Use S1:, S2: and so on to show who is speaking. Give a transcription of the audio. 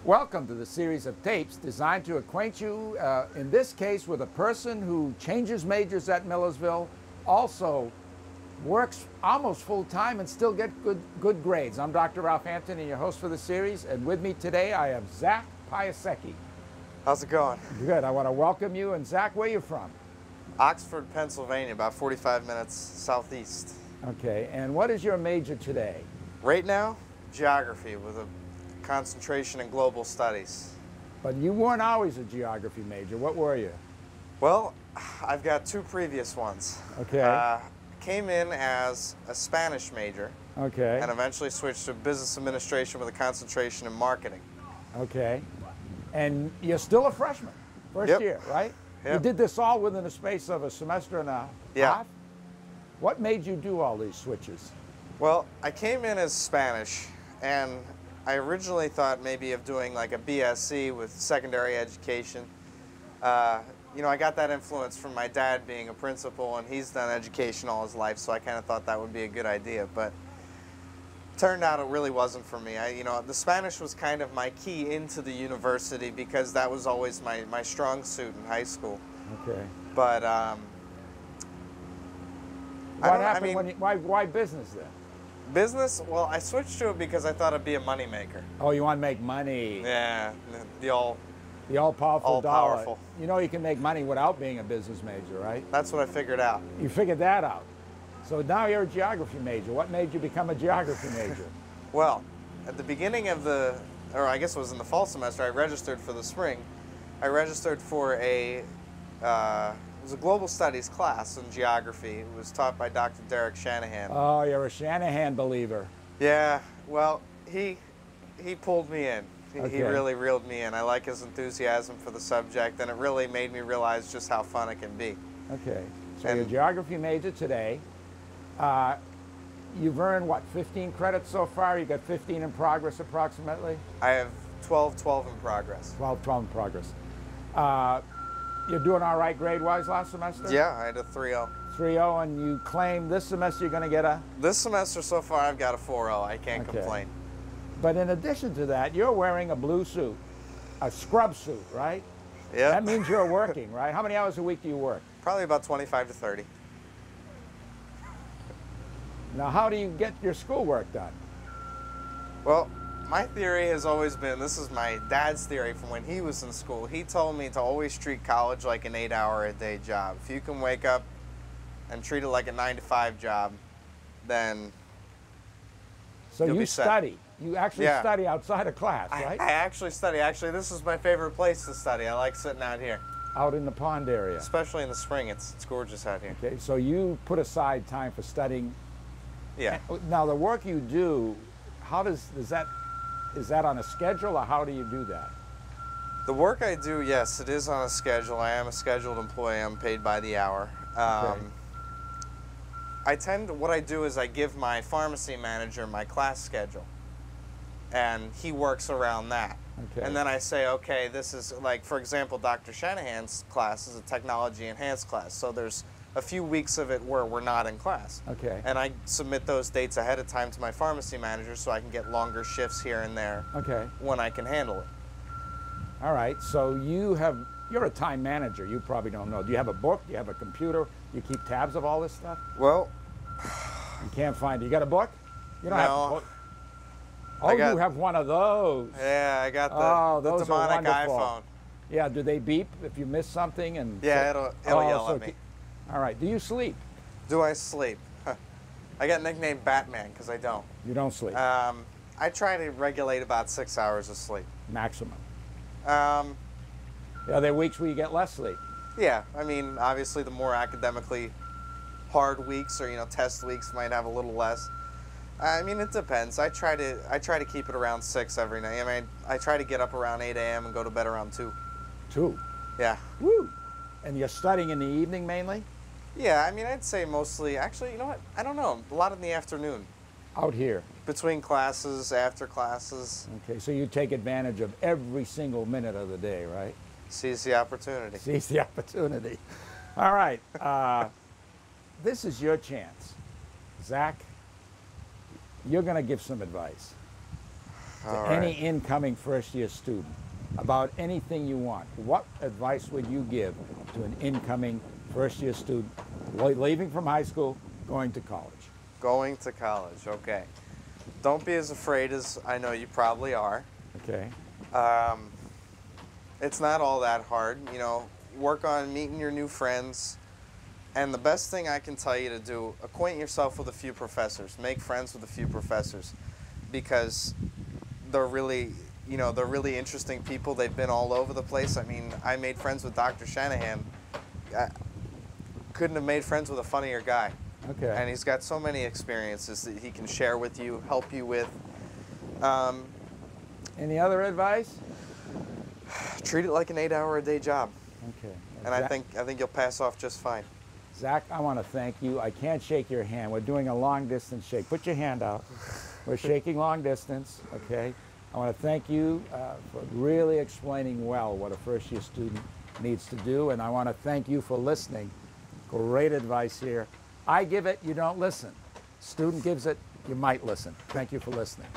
S1: Welcome to the series of tapes designed to acquaint you, in this case, with a person who changes majors at Millersville, also works almost full-time and still get good grades. I'm Dr. Ralph Anthony, your host for the series, and with me today I have Zack Piasecki.
S2: How's it going?
S1: Good. I want to welcome you. And Zack, where are you from?
S2: Oxford, Pennsylvania, about 45 minutes southeast.
S1: Okay. And what is your major today?
S2: Right now, geography with a concentration in global studies.
S1: But you weren't always a geography major. What were you?
S2: Well, I've got two previous ones.
S1: Okay.
S2: Came in as a Spanish major.
S1: Okay.
S2: And eventually switched to business administration with a concentration in marketing.
S1: Okay. And you're still a freshman, first year, right?
S2: Yep.
S1: You did this all within the space of a semester and a half? What made you do all these switches?
S2: Well, I came in as Spanish, and I originally thought maybe of doing like a BSc with secondary education. You know, I got that influence from my dad being a principal, and he's done education all his life, so I kind of thought that would be a good idea. But turned out it really wasn't for me. You know, the Spanish was kind of my key into the university because that was always my strong suit in high school.
S1: Okay.
S2: But
S1: what happened why business then?
S2: Business? Well, I switched to it because I thought it'd be a moneymaker.
S1: Oh, you want to make money?
S2: Yeah, the
S1: all-powerful dollar.
S2: All-powerful.
S1: You know you can make money without being a business major, right?
S2: That's what I figured out.
S1: You figured that out. So now you're a geography major. What made you become a geography major?
S2: Well, at the beginning of or I guess it was in the fall semester, I registered for the spring. I registered for it was a global studies class in geography. It was taught by Dr. Derek Shanahan.
S1: Oh, you're a Shanahan believer.
S2: Yeah, well, he pulled me in.
S1: Okay.
S2: He really reeled me in. I like his enthusiasm for the subject, and it really made me realize just how fun it can be.
S1: Okay, so you're a geography major today. You've earned, what, 15 credits so far? You got 15 in progress approximately?
S2: I have 12 in progress.
S1: 12 in progress. You're doing all right grade-wise last semester?
S2: Yeah, I had a 3.0.
S1: 3.0, and you claim this semester you're going to get a?
S2: This semester so far I've got a 4.0. I can't complain.
S1: But in addition to that, you're wearing a blue suit, a scrub suit, right?
S2: Yeah.
S1: That means you're working, right? How many hours a week do you work?
S2: Probably about 25 to 30.
S1: Now, how do you get your schoolwork done?
S2: Well, my theory has always been, this is my dad's theory from when he was in school. He told me to always treat college like an 8-hour-a-day job. If you can wake up and treat it like a 9-to-5 job, then
S1: so
S2: you'll
S1: you
S2: be set.
S1: Study. You actually study outside of class, right?
S2: I actually study. Actually, this is my favorite place to study. I like sitting out here.
S1: Out in the pond area.
S2: Especially in the spring. It's gorgeous out here.
S1: Okay, so you put aside time for studying.
S2: Yeah.
S1: Now, the work you do, how is that on a schedule, or how do you do that?
S2: The work I do, yes, it is on a schedule. I am a scheduled employee. I'm paid by the hour.
S1: Okay.
S2: What I do is I give my pharmacy manager my class schedule, and he works around that.
S1: Okay.
S2: And then I say, okay, this is like, for example, Dr. Shanahan's class is a technology enhanced class, so there's a few weeks of it where we're not in class.
S1: Okay.
S2: And I submit those dates ahead of time to my pharmacy manager so I can get longer shifts here and there.
S1: Okay.
S2: When I can handle it.
S1: All right, so you're a time manager. You probably don't know. Do you have a book? Do you have a computer? Do you keep tabs of all this stuff?
S2: Well,
S1: you can't find it. You got a book? You don't have a book? Oh, you have one of those.
S2: Yeah, I got the demonic iPhone.
S1: Yeah, do they beep if you miss something? And
S2: yeah, it'll yell at me.
S1: All right, do you sleep?
S2: Do I sleep? I got nicknamed Batman because I don't.
S1: You don't sleep?
S2: I try to regulate about 6 hours of sleep.
S1: Maximum?
S2: Are
S1: there weeks where you get less sleep?
S2: Yeah, I mean, obviously the more academically hard weeks or, test weeks might have a little less. I mean, it depends. I try to keep it around 6 every night. I mean, I try to get up around 8 a.m. and go to bed around 2.
S1: 2?
S2: Yeah.
S1: Woo! And you're studying in the evening mainly?
S2: Yeah, I mean, I'd say mostly, actually, you know what? I don't know, a lot in the afternoon.
S1: Out here?
S2: Between classes, after classes.
S1: Okay, so you take advantage of every single minute of the day, right?
S2: Seize the opportunity.
S1: Seize the opportunity. All right, this is your chance. Zack, you're going to give some advice. to
S2: All
S1: any
S2: right.
S1: incoming first-year student about anything you want, what advice would you give to an incoming first-year student leaving from high school, going to college?
S2: Going to college, okay. Don't be as afraid as I know you probably are.
S1: Okay.
S2: It's not all that hard, you know. Work on meeting your new friends. And the best thing I can tell you to do, acquaint yourself with a few professors. Make friends with a few professors, because they're really, you know, they're really interesting people. They've been all over the place. I mean, I made friends with Dr. Shanahan. I couldn't have made friends with a funnier guy.
S1: Okay.
S2: And he's got so many experiences that he can share with you, help you with.
S1: Any other advice?
S2: Treat it like an 8-hour-a-day job.
S1: Okay.
S2: And I think you'll pass off just fine.
S1: Zach, I want to thank you. I can't shake your hand. We're doing a long distance shake. Put your hand out. We're shaking long distance, okay? I want to thank you for really explaining well what a first-year student needs to do, and I want to thank you for listening. Great advice here. I give it, you don't listen. Student gives it, you might listen. Thank you for listening.